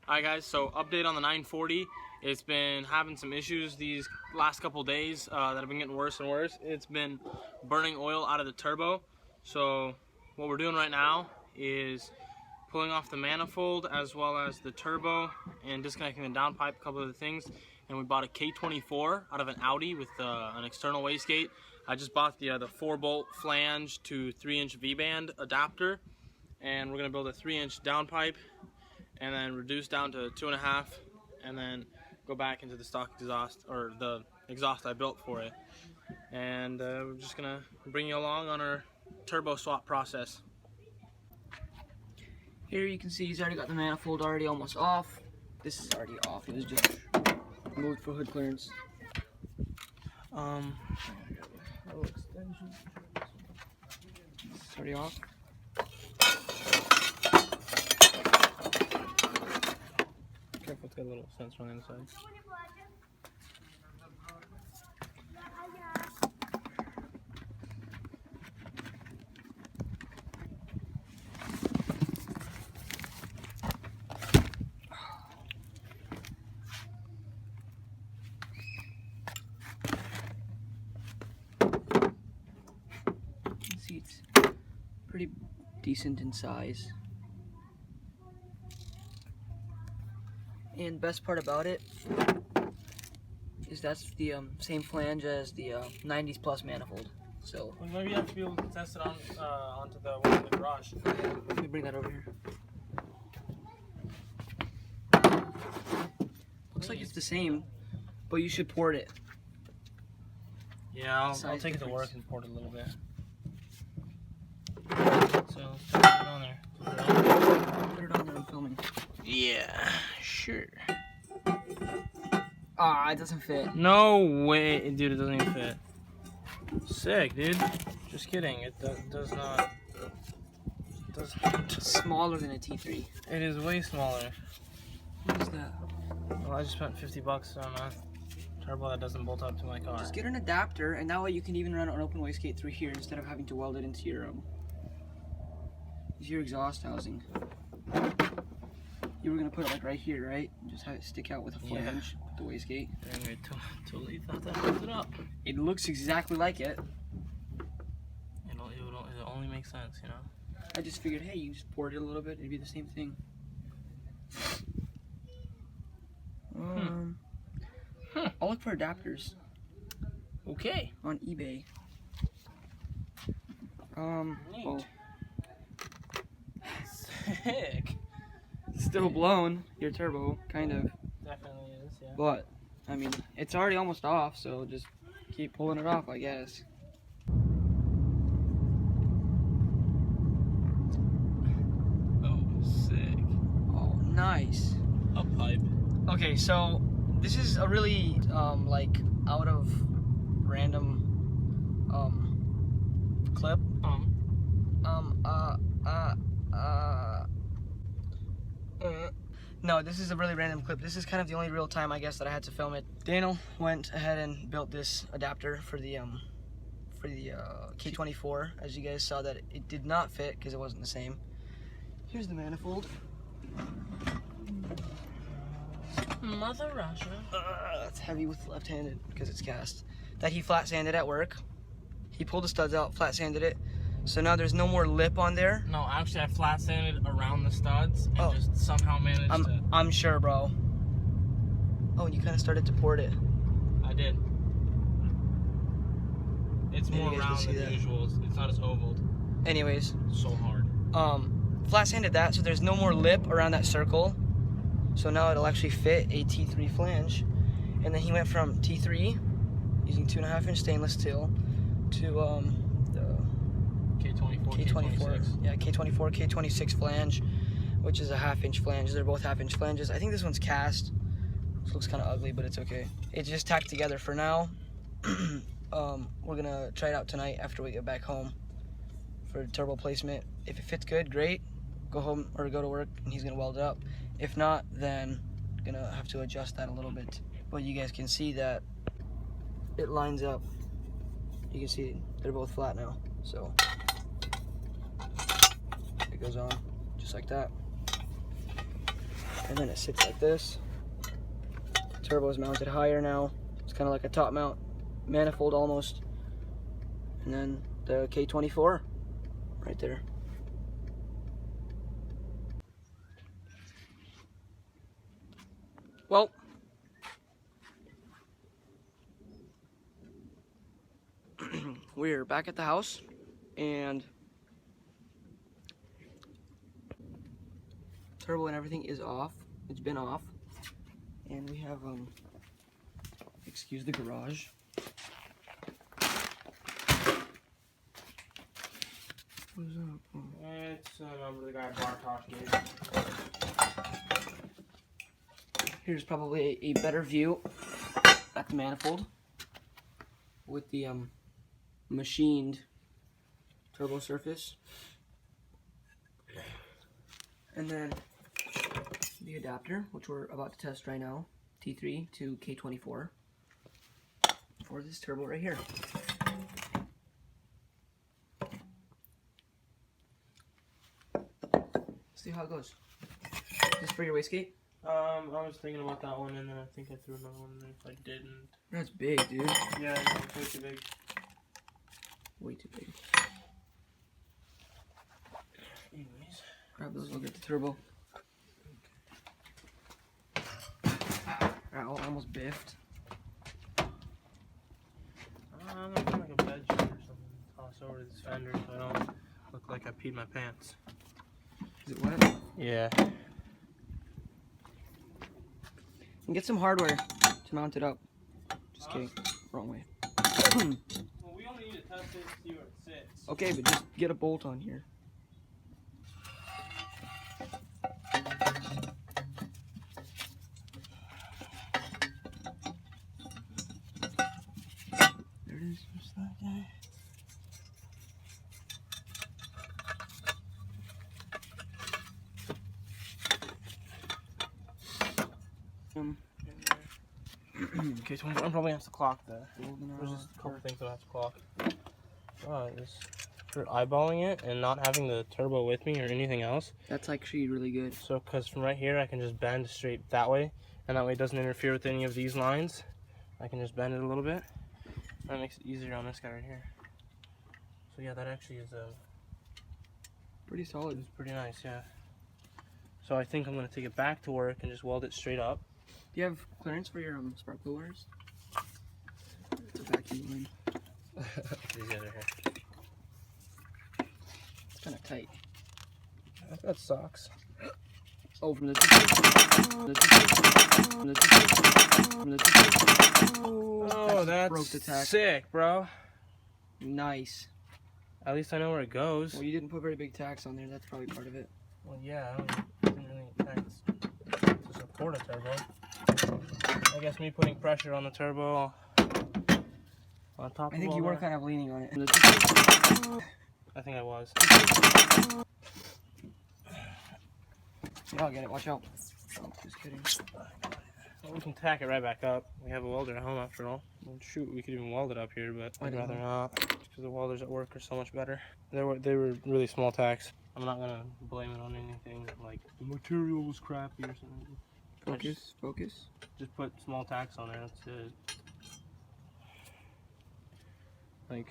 Alright guys, so update on the 940. It's been having some issues these last couple days that have been getting worse and worse. It's been burning oil out of the turbo. So what we're doing right now is pulling off the manifold as well as the turbo and disconnecting the downpipe, a couple of the things. And we bought a K24 out of an Audi with an external wastegate. I just bought the 4-bolt flange to 3-inch V-band adapter, and we're going to build a 3-inch downpipe and then reduce down to 2.5, and then go back into the stock exhaust, or the exhaust I built for it. And we're just gonna bring you along on our turbo swap process. Here you can see he's already got the manifold already almost off. This is already off. It was just moved for hood clearance. It's already off. Careful, it's got a little sensor on the inside. You can see it's pretty decent in size. And best part about it is that's the same flange as the 90s Plus manifold. So well, maybe you have to be able to test it on onto the one in the garage. Let me bring that over here. Looks like it's the same, but you should port it. Yeah, I'll take it to difference. work and port it a little bit. So let's put it on there. Put it on there, I'm filming. Yeah, sure. Ah, it doesn't fit. No way, dude, it doesn't even fit. Sick, dude. Just kidding. It does not. It's smaller than a T3. It is way smaller. What is that? Well, I just spent $50 on a turbo that doesn't bolt up to my car. Just get an adapter, and that way you can even run an open wastegate through here instead of having to weld it into your exhaust housing. You were gonna put it like right here, right? Just have it stick out with a flange, put the wastegate. I totally thought that built it up. It looks exactly like it. It only makes sense, you know? I just figured, hey, you just port it a little bit, it'd be the same thing. I'll look for adapters. Okay. On eBay. Neat. Sick. Still blown, your turbo, kind of. Definitely is, yeah. But, I mean, it's already almost off, so just keep pulling it off, I guess. Oh, sick. Oh, nice. A pipe. Okay, so this is a really, like, out of random, clip. No, this is a really random clip. This is kind of the only real time, I guess, that I had to film it. Daniel went ahead and built this adapter for the K24. As you guys saw, that it did not fit because it wasn't the same. Here's the manifold. Mother Russia. It's heavy with left-handed because it's cast. That he flat sanded at work. He pulled the studs out, flat sanded it. So now there's no more lip on there. No, actually I flat sanded around the studs and just somehow managed to... I'm sure, bro. Oh, and you kind of started to port it. I did. It's Maybe more you guys can round see than that. usual. It's not as ovaled. Anyways. So hard. Flat sanded that, so there's no more lip around that circle. So now it'll actually fit a T3 flange. And then he went from T3, using 2.5-inch stainless steel, to K24. Yeah, K24, K26 flange, which is a 1/2-inch flange. They're both 1/2-inch flanges. I think this one's cast. This looks kind of ugly, but it's okay. It's just tacked together for now. We're gonna try it out tonight after we get back home for turbo placement. If it fits good, great. Go home or go to work, and he's gonna weld it up. If not, then gonna have to adjust that a little bit. But you guys can see that it lines up. You can see they're both flat now. So it goes on just like that. and then it sits like this. Turbo is mounted higher now. It's kind of like a top mount manifold almost. And then the K24 right there. Well, we're back at the house, and turbo and everything is off. It's been off, and we have excuse the garage. What is that? Oh. It's a number the guy Bartosh gave. Here's probably a better view at the manifold with the machined turbo surface, and then the adapter, which we're about to test right now, T3 to K24 for this turbo right here. See how it goes. Is this for your wastegate? I was thinking about that one, and then I think I threw another one in there if I didn't. That's big, dude. Yeah, no, it's way too big. Way too big. Anyways. Grab those, we'll get the turbo. Ow, almost biffed. I'm gonna put like a bed sheet or something and toss over this fender so I don't look like I peed my pants. Is it wet? Yeah. And get some hardware to mount it up. Just kidding. Wrong way. Well, we only need to test it to see where it sits. Okay, but just get a bolt on here. There it is. Just that guy. Okay, so I'm probably have to clock that. There's just a couple things that I have to clock. For eyeballing it and not having the turbo with me or anything else. That's actually really good. So, because from right here I can just bend straight that way, and that way it doesn't interfere with any of these lines. I can just bend it a little bit. That makes it easier on this guy right here. So yeah, that actually is Pretty solid. it's pretty nice, yeah. So I think I'm gonna take it back to work and just weld it straight up. Do you have clearance for your spark plug wires? It's a vacuum line. These guys are here. It's kind of tight. I've got socks. Oh, from the Oh, that's broke the tack. sick, bro. Nice. At least I know where it goes. Well, you didn't put very big tacks on there. That's probably part of it. Well, yeah, I didn't really expect to support a turbo. I guess me putting pressure on the turbo on top of I think all you were that. kind of leaning on it. I think I was. Yeah, I'll get it. Watch out. Oh, just kidding. Well, we can tack it right back up. We have a welder at home after all. Well, shoot, we could even weld it up here, but I'd rather not, because the welders at work are so much better. They were really small tacks. I'm not gonna blame it on anything like the material was crappy or something. Focus. Just put small tacks on there. That's it. Like,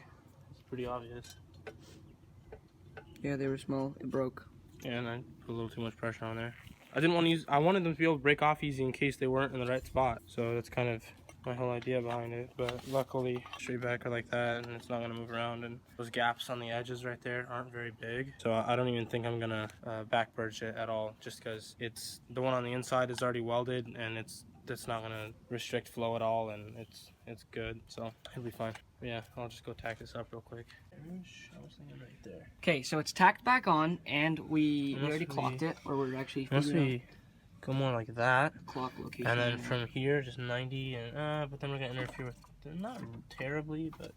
it's pretty obvious. Yeah, they were small. It broke. Yeah, and I put a little too much pressure on there. I didn't want to use. I wanted them to be able to break off easy in case they weren't in the right spot. So that's kind of my whole idea behind it. But luckily, straight back are like that, and it's not gonna move around. And those gaps on the edges right there aren't very big. So I don't even think I'm gonna back birch it at all, just because it's the one on the inside is already welded, and that's not gonna restrict flow at all, and it's good. So it'll be fine. But yeah, I'll just go tack this up real quick. I was thinking right there. Okay, so it's tacked back on, and we already clocked it, or we're actually Unless we go more like that, clock location. and then from here just 90, and but then we're gonna interfere with not terribly, but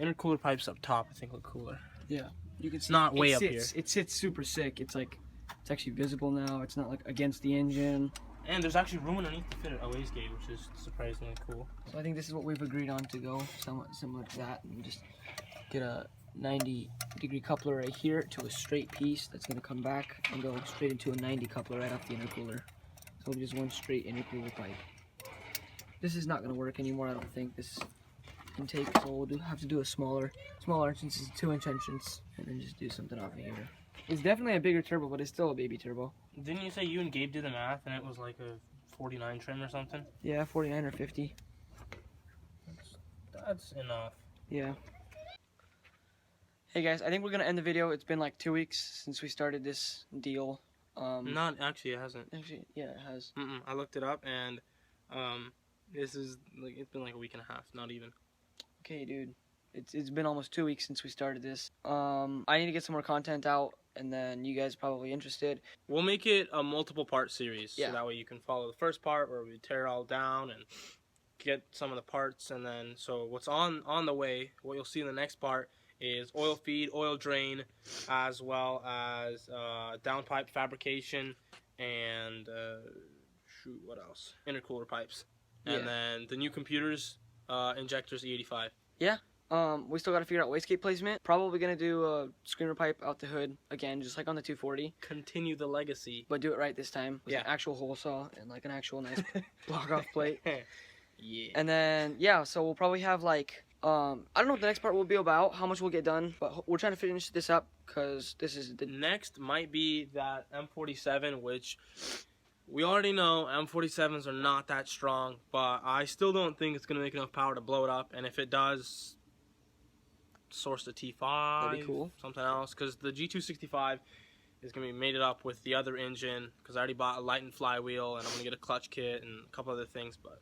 intercooler pipes up top I think look cooler. Yeah, you can see not way up here. It sits super sick. It's like it's actually visible now. It's not like against the engine. And there's actually room underneath to fit a wastegate, which is surprisingly cool. So I think this is what we've agreed on to go, somewhat similar to that, and just get a 90-degree coupler right here to a straight piece that's going to come back and go straight into a 90 coupler right off the intercooler. So it'll be just one straight intercooler pipe. This is not going to work anymore, I don't think. This intake, so we'll have to do a smaller entrance, is a 2-inch entrance, and then just do something off of here. It's definitely a bigger turbo, but it's still a baby turbo. Didn't you say you and Gabe did the math and it was like a 49 trim or something? Yeah, 49 or 50. That's enough. Yeah. Hey guys, I think we're gonna end the video. It's been like 2 weeks since we started this deal. Not actually, it hasn't. Actually, yeah, it has. I looked it up and this is like it's been like a week and a half, not even. Okay, dude. It's been almost 2 weeks since we started this. I need to get some more content out, and then you guys are probably interested. We'll make it a multiple part series, Yeah. so that way you can follow the first part where we tear it all down and get some of the parts, and then so what's on the way, what you'll see in the next part is oil feed, oil drain, as well as downpipe fabrication and shoot, what else? Intercooler pipes, and Yeah. then the new computers, injectors, E85. Yeah. We still got to figure out wastegate placement. Probably gonna do a screamer pipe out the hood again, just like on the 240. Continue the legacy. But do it right this time with Yeah. an actual hole saw and like an actual nice block off plate. Yeah. And then yeah, so we'll probably have like I don't know what the next part will be about, how much we'll get done, but we're trying to finish this up because this is the Next might be that M47, which we already know M47s are not that strong, but I still don't think it's going to make enough power to blow it up. And if it does, source the T5, That'd be cool. something else, because the G265 is going to be mated up with the other engine, because I already bought a light and flywheel, and I'm going to get a clutch kit and a couple other things, but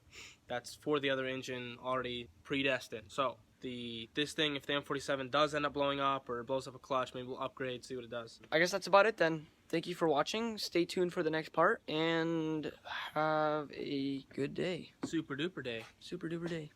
that's for the other engine already predestined. So this thing, if the M47 does end up blowing up or it blows up a clutch, maybe we'll upgrade, see what it does. I guess that's about it then. Thank you for watching. Stay tuned for the next part and have a good day. Super duper day. Super duper day.